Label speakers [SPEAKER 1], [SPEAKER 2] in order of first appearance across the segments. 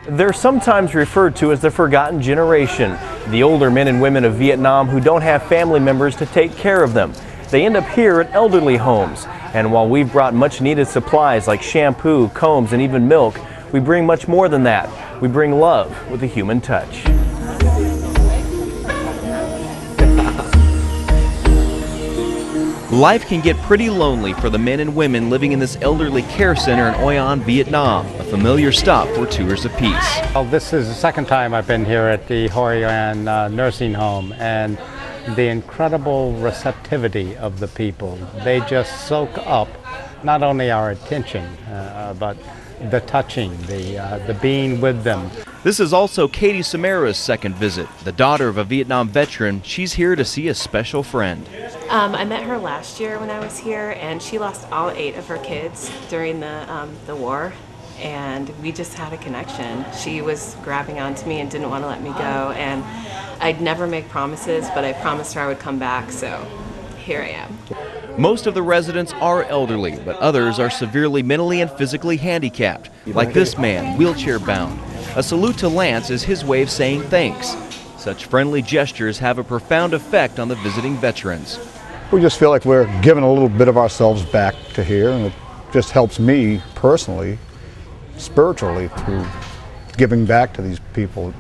[SPEAKER 1] They're sometimes referred to as the forgotten generation, the older men and women of Vietnam who don't have family members to take care of them. They end up here at elderly homes, and while we've brought much needed supplies like shampoo, combs, and even milk, we bring much more than that. We bring love with a human touch. Life can get pretty lonely for the men and women living in this elderly care center in Hoi An, Vietnam, a familiar stop for Tours of Peace.
[SPEAKER 2] Well, this is the second time I've been here at the Hoi An nursing home, and the incredible receptivity of the people. They just soak up not only our attention, but the touching, the being with them.
[SPEAKER 1] This is also Katie Samara's second visit. The daughter of a Vietnam veteran, she's here to see a special friend.
[SPEAKER 3] I met her last year when I was here, and she lost all 8 of her kids during the war, and we just had a connection. She was grabbing onto me and didn't want to let me go, and I'd never make promises, but I promised her I would come back, so here I am.
[SPEAKER 1] Most of the residents are elderly, but others are severely mentally and physically handicapped, like this man, wheelchair bound. A salute to Lance is his way of saying thanks. Such friendly gestures have a profound effect on the visiting veterans.
[SPEAKER 4] We just feel like we're giving a little bit of ourselves back to here, and it just helps me personally, spiritually, through giving back to these people.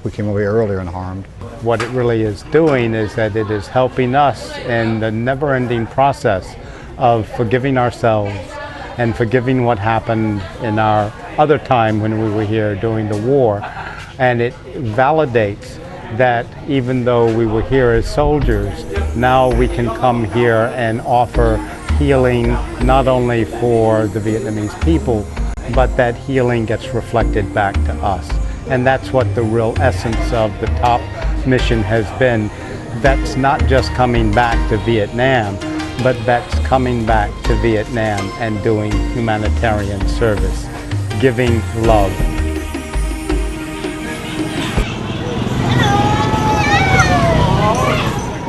[SPEAKER 4] We came over here earlier and harmed.
[SPEAKER 2] What it really is doing is that it is helping us in the never-ending process of forgiving ourselves and forgiving what happened in our other time when we were here during the war. And it validates that even though we were here as soldiers, now we can come here and offer healing not only for the Vietnamese people, but that healing gets reflected back to us. And that's what the real essence of the top mission has been. That's not just coming back to Vietnam, but that's coming back to Vietnam and doing humanitarian service, giving love.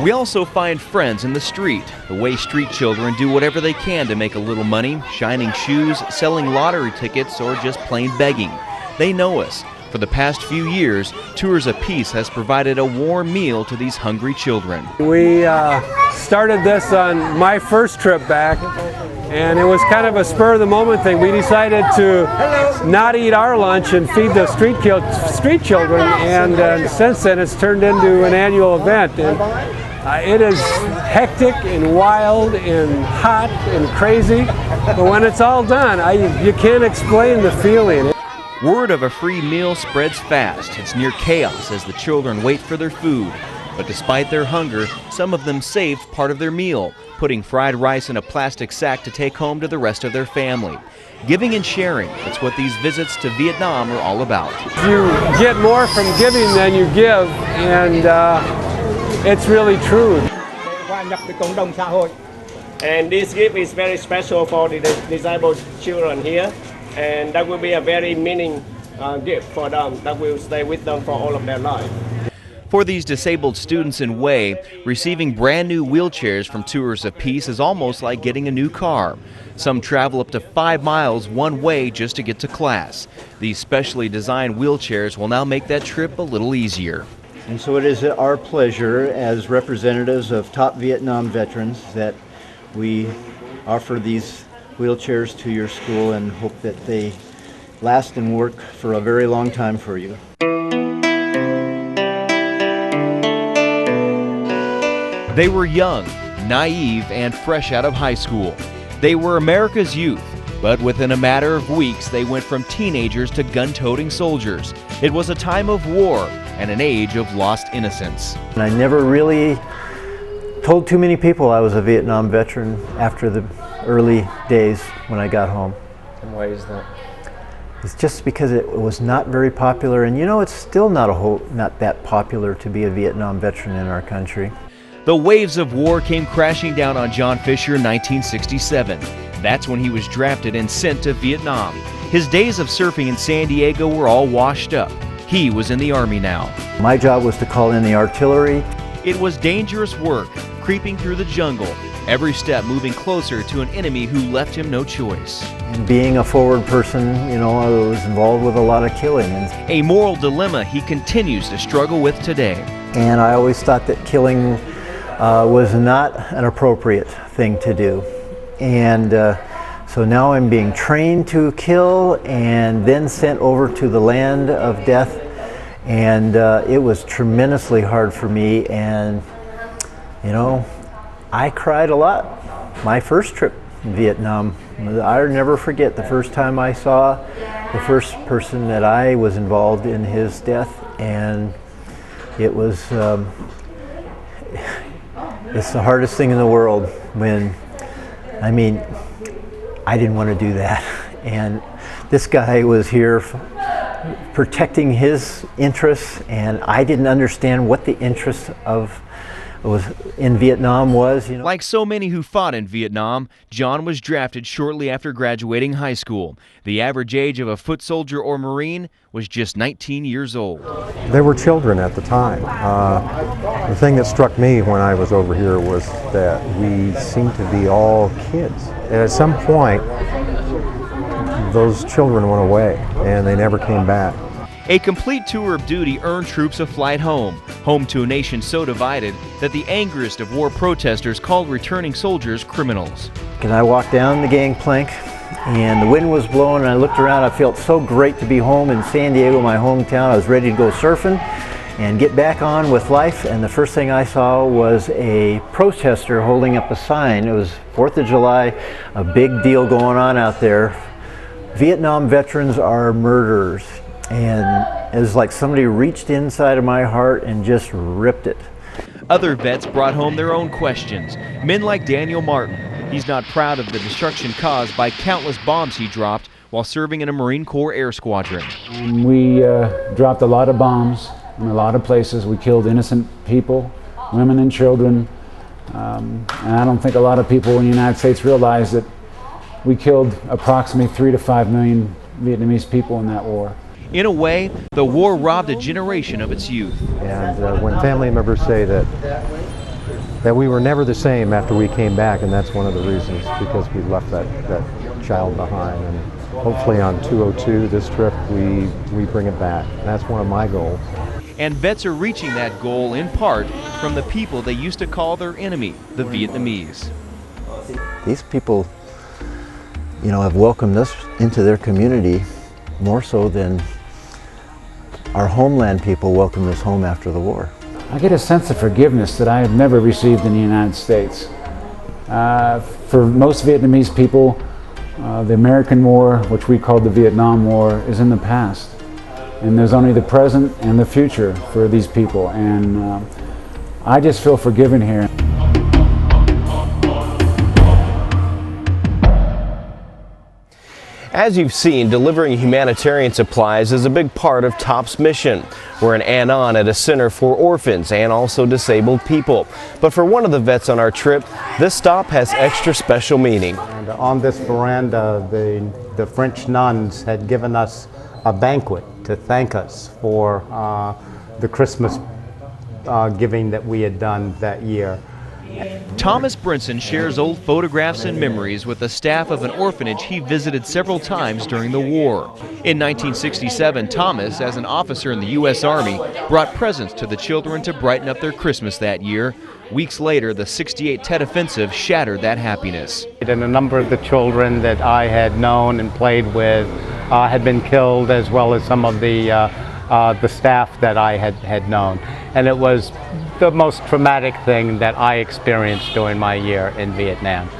[SPEAKER 1] We also find friends in the street, the way street children do whatever they can to make a little money, shining shoes, selling lottery tickets, or just plain begging. They know us. For the past few years, Tours of Peace has provided a warm meal to these hungry children.
[SPEAKER 5] We started this on my first trip back, and it was kind of a spur-of-the-moment thing. We decided to not eat our lunch and feed the street children, and since then it's turned into an annual event. And it is hectic and wild and hot and crazy, but when it's all done, you can't explain the feeling.
[SPEAKER 1] Word of a free meal spreads fast. It's near chaos as the children wait for their food. But despite their hunger, some of them saved part of their meal, putting fried rice in a plastic sack to take home to the rest of their family. Giving and sharing, that's what these visits to Vietnam are all about.
[SPEAKER 5] You get more from giving than you give, and it's really true.
[SPEAKER 6] And this gift is very special for the disabled children here. And that will be a very meaning gift for them that will stay with them for all of their life.
[SPEAKER 1] For these disabled students in Hue, receiving brand new wheelchairs from Tours of Peace is almost like getting a new car. Some travel up to 5 miles one way just to get to class. These specially designed wheelchairs will now make that trip a little easier.
[SPEAKER 7] And so it is our pleasure as representatives of top Vietnam veterans that we offer these wheelchairs to your school and hope that they last and work for a very long time for you.
[SPEAKER 1] They were young, naive, and fresh out of high school. They were America's youth, but within a matter of weeks they went from teenagers to gun-toting soldiers. It was a time of war and an age of lost innocence.
[SPEAKER 7] And I never really told too many people I was a Vietnam veteran after the early days when I got home.
[SPEAKER 8] And why is that?
[SPEAKER 7] It's just because it was not very popular, and you know, it's still not that popular to be a Vietnam veteran in our country.
[SPEAKER 1] The waves of war came crashing down on John Fisher in 1967. That's when he was drafted and sent to Vietnam. His days of surfing in San Diego were all washed up. He was in the Army now.
[SPEAKER 7] My job was to call in the artillery.
[SPEAKER 1] It was dangerous work, creeping through the jungle, every step moving closer to an enemy who left him no choice.
[SPEAKER 7] And being a forward person, you know, I was involved with a lot of killing.
[SPEAKER 1] A moral dilemma he continues to struggle with today.
[SPEAKER 7] And I always thought that killing was not an appropriate thing to do. And so now I'm being trained to kill and then sent over to the land of death. And it was tremendously hard for me. And, you know, I cried a lot. My first trip in Vietnam, I'll never forget the first time I saw the first person that I was involved in his death. And it was, it's the hardest thing in the world when, I mean, I didn't want to do that. And this guy was here protecting his interests, and I didn't understand what the interest of was in Vietnam was. You know.
[SPEAKER 1] Like so many who fought in Vietnam, John was drafted shortly after graduating high school. The average age of a foot soldier or Marine was just 19 years old.
[SPEAKER 8] They were children at the time. The thing that struck me when I was over here was that we seemed to be all kids. And at some point, those children went away and they never came back.
[SPEAKER 1] A complete tour of duty earned troops a flight home to a nation so divided that the angriest of war protesters called returning soldiers criminals.
[SPEAKER 7] And I walked down the gangplank and the wind was blowing and I looked around. I felt so great to be home in San Diego, my hometown. I was ready to go surfing and get back on with life, and the first thing I saw was a protester holding up a sign. It was 4th of July, a big deal going on out there. Vietnam veterans are murderers. And it was like somebody reached inside of my heart and just ripped it.
[SPEAKER 1] Other vets brought home their own questions. Men like Daniel Martin. He's not proud of the destruction caused by countless bombs he dropped while serving in a Marine Corps air squadron.
[SPEAKER 9] We dropped a lot of bombs in a lot of places. We killed innocent people, women and children. And I don't think a lot of people in the United States realize that we killed approximately 3 to 5 million Vietnamese people in that war.
[SPEAKER 1] In a way, the war robbed a generation of its youth.
[SPEAKER 8] And when family members say that we were never the same after we came back, and that's one of the reasons, because we left that child behind. And hopefully on 202, this trip, we bring it back. That's one of my goals.
[SPEAKER 1] And vets are reaching that goal in part from the people they used to call their enemy, the Vietnamese.
[SPEAKER 7] These people, you know, have welcomed us into their community more so than our homeland people welcomed us home after the war.
[SPEAKER 9] I get a sense of forgiveness that I have never received in the United States. For most Vietnamese people, the American War, which we called the Vietnam War, is in the past. And there's only the present and the future for these people. And I just feel forgiven here.
[SPEAKER 1] As you've seen, delivering humanitarian supplies is a big part of TOP's mission. We're in An On at a center for orphans and also disabled people. But for one of the vets on our trip, this stop has extra special meaning.
[SPEAKER 2] And on this veranda, the French nuns had given us a banquet to thank us for the Christmas giving that we had done that year.
[SPEAKER 1] Thomas Brinson shares old photographs and memories with the staff of an orphanage he visited several times during the war. In 1967, Thomas, as an officer in the U.S. Army, brought presents to the children to brighten up their Christmas that year. Weeks later, the 68 Tet Offensive shattered that happiness.
[SPEAKER 2] And a number of the children that I had known and played with had been killed, as well as some of the staff that I had known. And it was the most traumatic thing that I experienced during my year in Vietnam.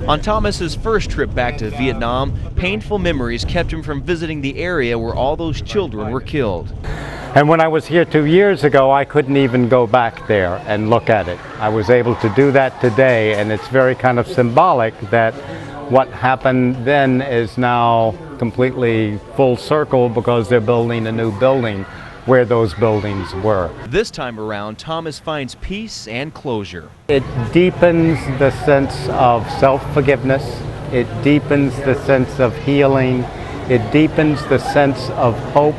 [SPEAKER 1] On Thomas's first trip back to Vietnam, painful memories kept him from visiting the area where all those children were killed.
[SPEAKER 2] And when I was here 2 years ago, I couldn't even go back there and look at it. I was able to do that today, and it's very kind of symbolic that what happened then is now completely full circle because they're building a new building where those buildings were.
[SPEAKER 1] This time around, Thomas finds peace and closure.
[SPEAKER 2] It deepens the sense of self-forgiveness. It deepens the sense of healing. It deepens the sense of hope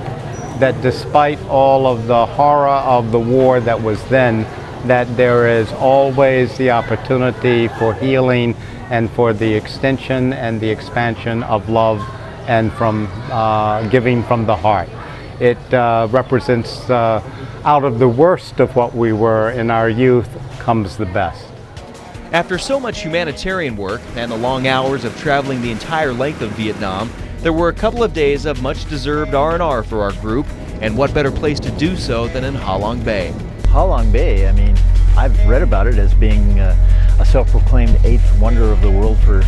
[SPEAKER 2] that despite all of the horror of the war that was then, that there is always the opportunity for healing and for the extension and the expansion of love and from giving from the heart. It represents out of the worst of what we were in our youth comes the best.
[SPEAKER 1] After so much humanitarian work and the long hours of traveling the entire length of Vietnam, there were a couple of days of much-deserved R&R for our group, and what better place to do so than in Ha Long Bay.
[SPEAKER 7] Ha Long Bay, I mean, I've read about it as being a self-proclaimed 8th wonder of the world for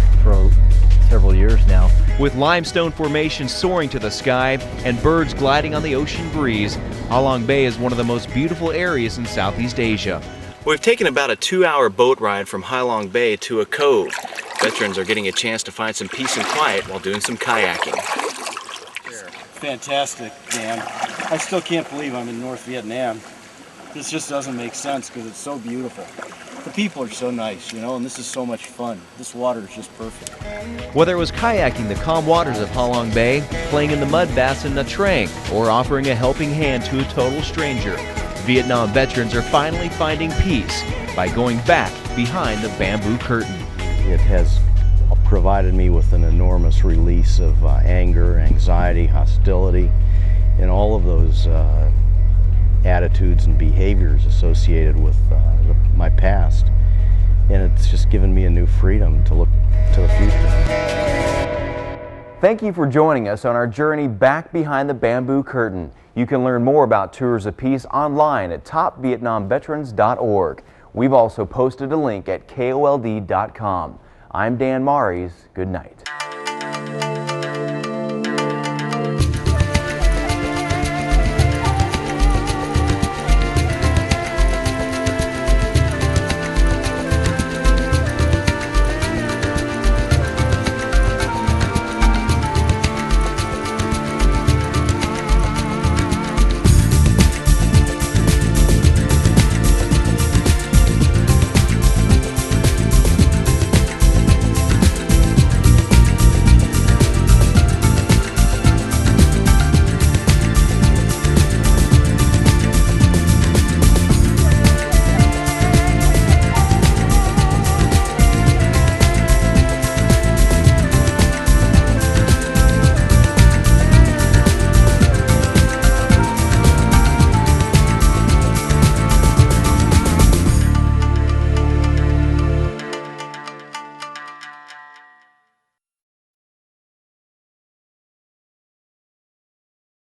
[SPEAKER 7] several years now.
[SPEAKER 1] With limestone formations soaring to the sky and birds gliding on the ocean breeze, Ha Long Bay is one of the most beautiful areas in Southeast Asia. We've taken about a 2-hour boat ride from Ha Long Bay to a cove. Veterans are getting a chance to find some peace and quiet while doing some kayaking.
[SPEAKER 10] Fantastic, Dan. I still can't believe I'm in North Vietnam. This just doesn't make sense because it's so beautiful. The people are so nice, you know, and this is so much fun. This water is just perfect.
[SPEAKER 1] Whether it was kayaking the calm waters of Ha Long Bay, playing in the mud baths in Nha Trang, or offering a helping hand to a total stranger, Vietnam veterans are finally finding peace by going back behind the bamboo curtain.
[SPEAKER 11] It has provided me with an enormous release of anger, anxiety, hostility, and all of those attitudes and behaviors associated with my past. And it's just given me a new freedom to look to the future.
[SPEAKER 1] Thank you for joining us on our journey back behind the bamboo curtain. You can learn more about Tours of Peace online at topvietnamveterans.org. We've also posted a link at KOLD.com. I'm Dan Maries. Good night.